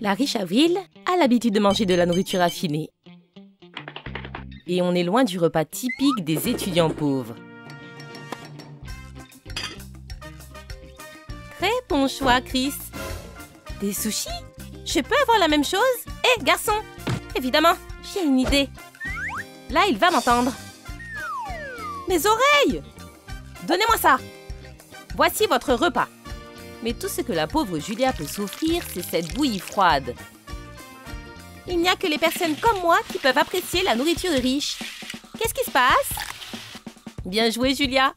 La riche Avril a l'habitude de manger de la nourriture affinée. Et on est loin du repas typique des étudiants pauvres. Très bon choix, Chris. Des sushis? Je peux avoir la même chose? Hé, garçon! Évidemment, j'ai une idée. Là, il va m'entendre. Mes oreilles! Donnez-moi ça! Voici votre repas. Mais tout ce que la pauvre Julia peut s'offrir, c'est cette bouillie froide. Il n'y a que les personnes comme moi qui peuvent apprécier la nourriture de riche. Qu'est-ce qui se passe? Bien joué, Julia.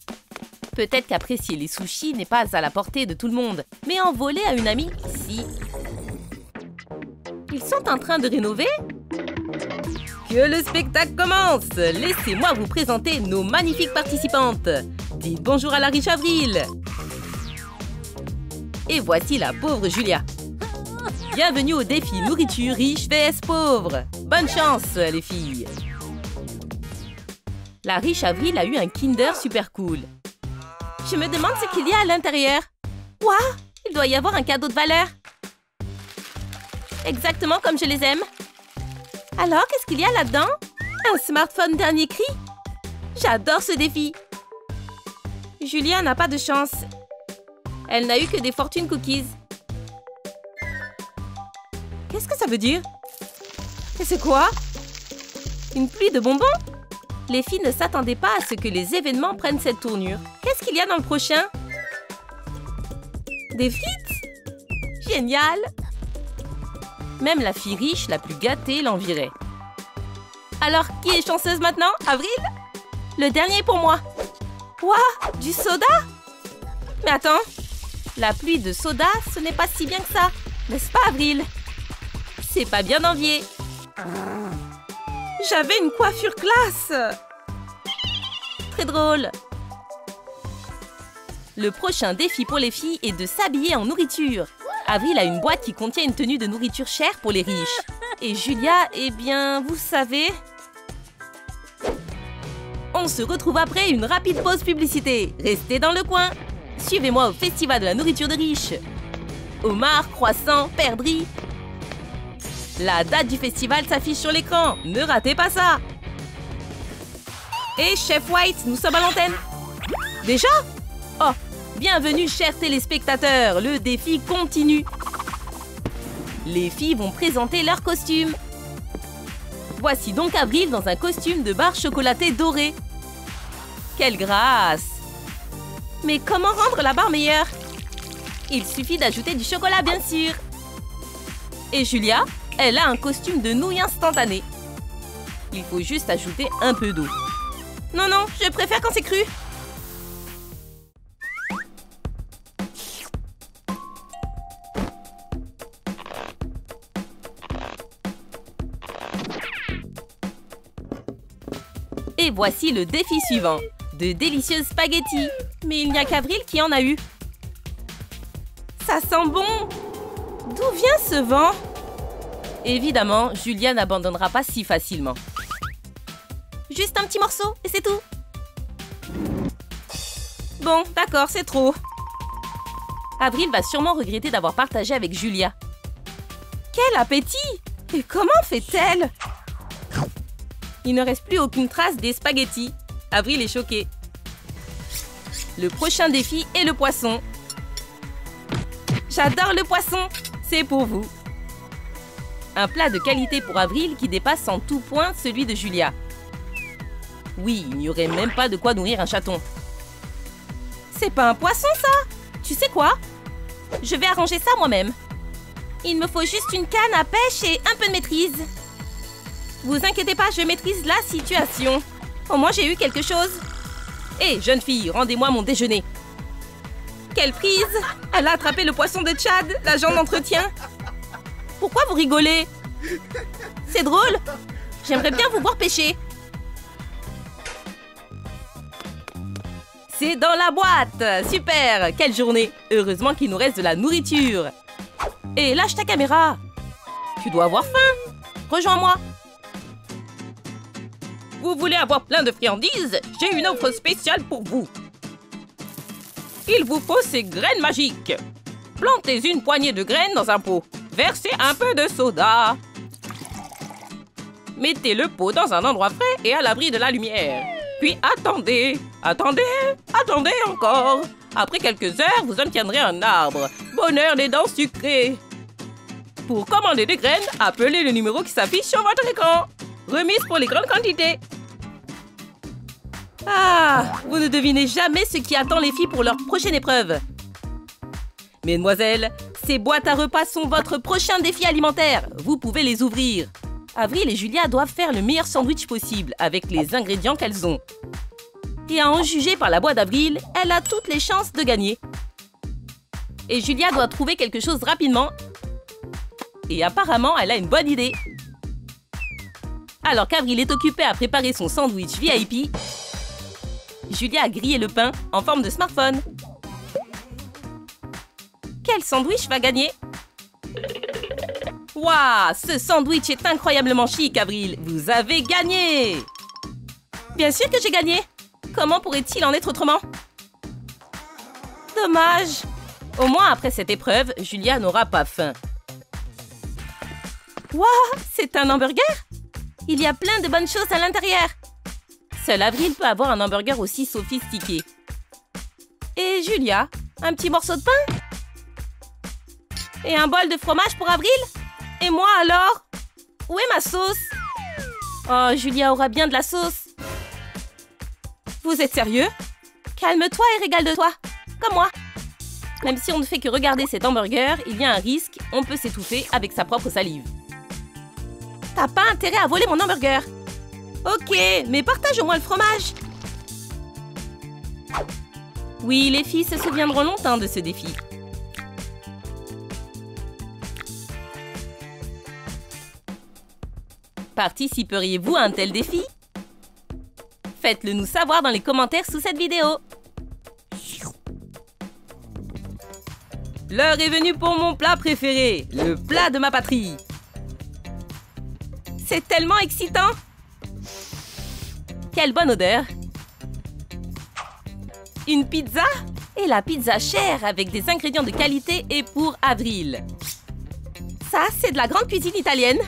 Peut-être qu'apprécier les sushis n'est pas à la portée de tout le monde, mais en voler à une amie, si. Ils sont en train de rénover? Que le spectacle commence! Laissez-moi vous présenter nos magnifiques participantes. Dites bonjour à la riche Avril. Et voici la pauvre Julia. Bienvenue au défi nourriture riche vs pauvre. Bonne chance, les filles. La riche Avril a eu un Kinder super cool. Je me demande ce qu'il y a à l'intérieur. Waouh! Il doit y avoir un cadeau de valeur. Exactement comme je les aime. Alors, qu'est-ce qu'il y a là-dedans? Un smartphone dernier cri? J'adore ce défi. Julia n'a pas de chance. Elle n'a eu que des fortune cookies. Qu'est-ce que ça veut dire? Et c'est quoi? Une pluie de bonbons? Les filles ne s'attendaient pas à ce que les événements prennent cette tournure. Qu'est-ce qu'il y a dans le prochain? Des frites? Génial! Même la fille riche, la plus gâtée, l'envierait. Alors, qui est chanceuse maintenant? Avril? Le dernier pour moi. Ouah, du soda? Mais attends, la pluie de soda, ce n'est pas si bien que ça. N'est-ce pas, Avril? C'est pas bien d'envier. J'avais une coiffure classe. Très drôle. Le prochain défi pour les filles est de s'habiller en nourriture. Avril a une boîte qui contient une tenue de nourriture chère pour les riches. Et Julia, eh bien, vous savez... On se retrouve après une rapide pause publicité. Restez dans le coin. Suivez-moi au Festival de la nourriture de riches. Homard, croissant, perdrix. La date du festival s'affiche sur l'écran. Ne ratez pas ça. Et Chef White, nous sommes à l'antenne. Déjà? Oh, bienvenue, chers téléspectateurs. Le défi continue. Les filles vont présenter leurs costumes. Voici donc Avril dans un costume de barre chocolatée dorée. Quelle grâce! Mais comment rendre la barre meilleure? Il suffit d'ajouter du chocolat, bien sûr. Et Julia, elle a un costume de nouilles instantanées. Il faut juste ajouter un peu d'eau. Non, non, je préfère quand c'est cru. Et voici le défi suivant. De délicieuses spaghettis. Mais il n'y a qu'Avril qui en a eu. Ça sent bon. D'où vient ce vent? Évidemment, Julia n'abandonnera pas si facilement. Juste un petit morceau et c'est tout. Bon, d'accord, c'est trop. Avril va sûrement regretter d'avoir partagé avec Julia. Quel appétit! Et comment fait-elle? Il ne reste plus aucune trace des spaghettis. Avril est choquée. Le prochain défi est le poisson. J'adore le poisson. C'est pour vous. Un plat de qualité pour Avril qui dépasse en tout point celui de Julia. Oui, il n'y aurait même pas de quoi nourrir un chaton. C'est pas un poisson, ça? Tu sais quoi? Je vais arranger ça moi-même. Il me faut juste une canne à pêche et un peu de maîtrise. Vous inquiétez pas, je maîtrise la situation. Au moins, j'ai eu quelque chose. Hé, jeune fille, rendez-moi mon déjeuner. Quelle prise! Elle a attrapé le poisson de Chad, l'agent d'entretien. Pourquoi vous rigolez? C'est drôle. J'aimerais bien vous voir pêcher. C'est dans la boîte. Super! Quelle journée! Heureusement qu'il nous reste de la nourriture. Et lâche ta caméra. Tu dois avoir faim. Rejoins-moi. Vous voulez avoir plein de friandises? J'ai une offre spéciale pour vous. Il vous faut ces graines magiques. Plantez une poignée de graines dans un pot. Versez un peu de soda. Mettez le pot dans un endroit frais et à l'abri de la lumière. Puis attendez, attendez, attendez encore. Après quelques heures, vous obtiendrez un arbre. Bonheur des dents sucrées. Pour commander des graines, appelez le numéro qui s'affiche sur votre écran. Remise pour les grandes quantités. Ah, vous ne devinez jamais ce qui attend les filles pour leur prochaine épreuve. Mesdemoiselles, ces boîtes à repas sont votre prochain défi alimentaire. Vous pouvez les ouvrir. Avril et Julia doivent faire le meilleur sandwich possible avec les ingrédients qu'elles ont. Et à en juger par la boîte d'Avril, elle a toutes les chances de gagner. Et Julia doit trouver quelque chose rapidement. Et apparemment, elle a une bonne idée. Alors qu'Avril est occupée à préparer son sandwich VIP, Julia a grillé le pain en forme de smartphone. Quel sandwich va gagner? Waouh, ce sandwich est incroyablement chic, Avril. Vous avez gagné! Bien sûr que j'ai gagné. Comment pourrait-il en être autrement? Dommage. Au moins, après cette épreuve, Julia n'aura pas faim. Waouh, c'est un hamburger? Il y a plein de bonnes choses à l'intérieur. Seul Avril peut avoir un hamburger aussi sophistiqué. Et Julia, un petit morceau de pain? Et un bol de fromage pour Avril? Et moi alors? Où est ma sauce? Oh, Julia aura bien de la sauce. Vous êtes sérieux? Calme-toi et régale-toi, comme moi. Même si on ne fait que regarder cet hamburger, il y a un risque, on peut s'étouffer avec sa propre salive. T'as pas intérêt à voler mon hamburger. Ok, mais partage au moins le fromage. Oui, les filles se souviendront longtemps de ce défi. Participeriez-vous à un tel défi? Faites-le nous savoir dans les commentaires sous cette vidéo. L'heure est venue pour mon plat préféré, le plat de ma patrie. C'est tellement excitant! Quelle bonne odeur! Une pizza? Et la pizza chère avec des ingrédients de qualité et pour Avril. Ça, c'est de la grande cuisine italienne.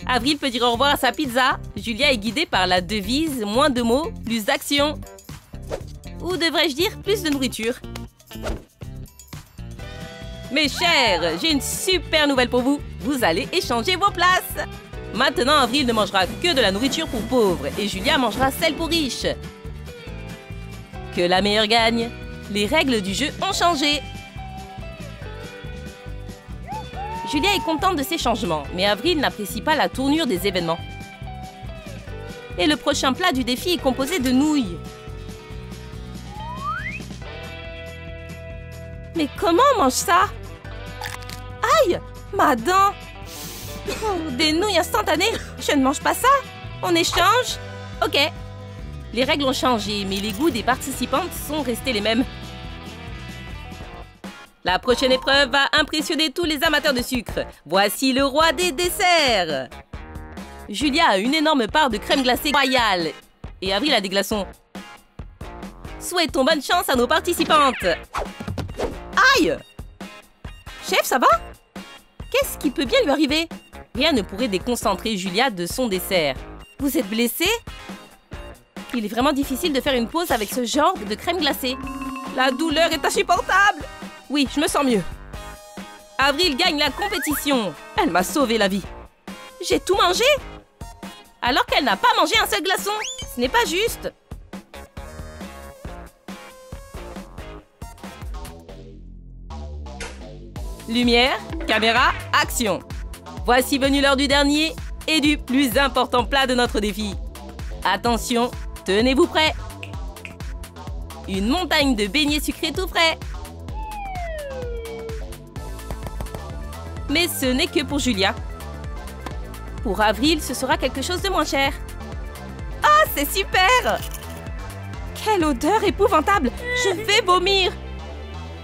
Avril peut dire au revoir à sa pizza. Julia est guidée par la devise « Moins de mots, plus d'action ». Ou devrais-je dire plus de nourriture? Mes chers, j'ai une super nouvelle pour vous. Vous allez échanger vos places. Maintenant, Avril ne mangera que de la nourriture pour pauvres et Julia mangera celle pour riches. Que la meilleure gagne. Les règles du jeu ont changé. Julia est contente de ces changements, mais Avril n'apprécie pas la tournure des événements. Et le prochain plat du défi est composé de nouilles. Mais comment on mange ça? Aïe! Ma dent! Oh, des nouilles instantanées! Je ne mange pas ça! On échange? Ok. Les règles ont changé, mais les goûts des participantes sont restés les mêmes. La prochaine épreuve va impressionner tous les amateurs de sucre. Voici le roi des desserts! Julia a une énorme part de crème glacée royale. Et Avril a des glaçons. Souhaitons bonne chance à nos participantes! Aïe! Chef, ça va? Qu'est-ce qui peut bien lui arriver? Rien ne pourrait déconcentrer Julia de son dessert. Vous êtes blessée? Il est vraiment difficile de faire une pause avec ce genre de crème glacée. La douleur est insupportable! Oui, je me sens mieux. Avril gagne la compétition. Elle m'a sauvé la vie. J'ai tout mangé? Alors qu'elle n'a pas mangé un seul glaçon. Ce n'est pas juste. Lumière, caméra, action. Voici venue l'heure du dernier et du plus important plat de notre défi. Attention, tenez-vous prêts. Une montagne de beignets sucrés tout frais. Mais ce n'est que pour Julia. Pour Avril, ce sera quelque chose de moins cher. Oh, c'est super! Quelle odeur épouvantable! Je vais vomir!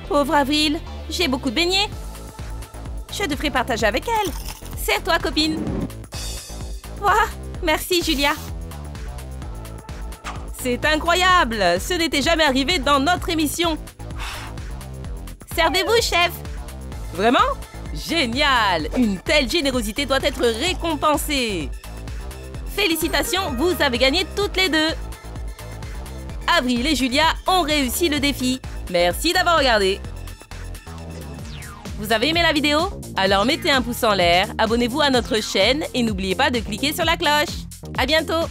Pauvre Avril, j'ai beaucoup de beignets. Je devrais partager avec elle. Serre-toi, copine. Ouah, merci, Julia. C'est incroyable! Ce n'était jamais arrivé dans notre émission. Servez-vous, chef! Vraiment? Génial! Une telle générosité doit être récompensée. Félicitations, vous avez gagné toutes les deux. Avril et Julia ont réussi le défi. Merci d'avoir regardé. Vous avez aimé la vidéo? Alors mettez un pouce en l'air, abonnez-vous à notre chaîne et n'oubliez pas de cliquer sur la cloche. À bientôt!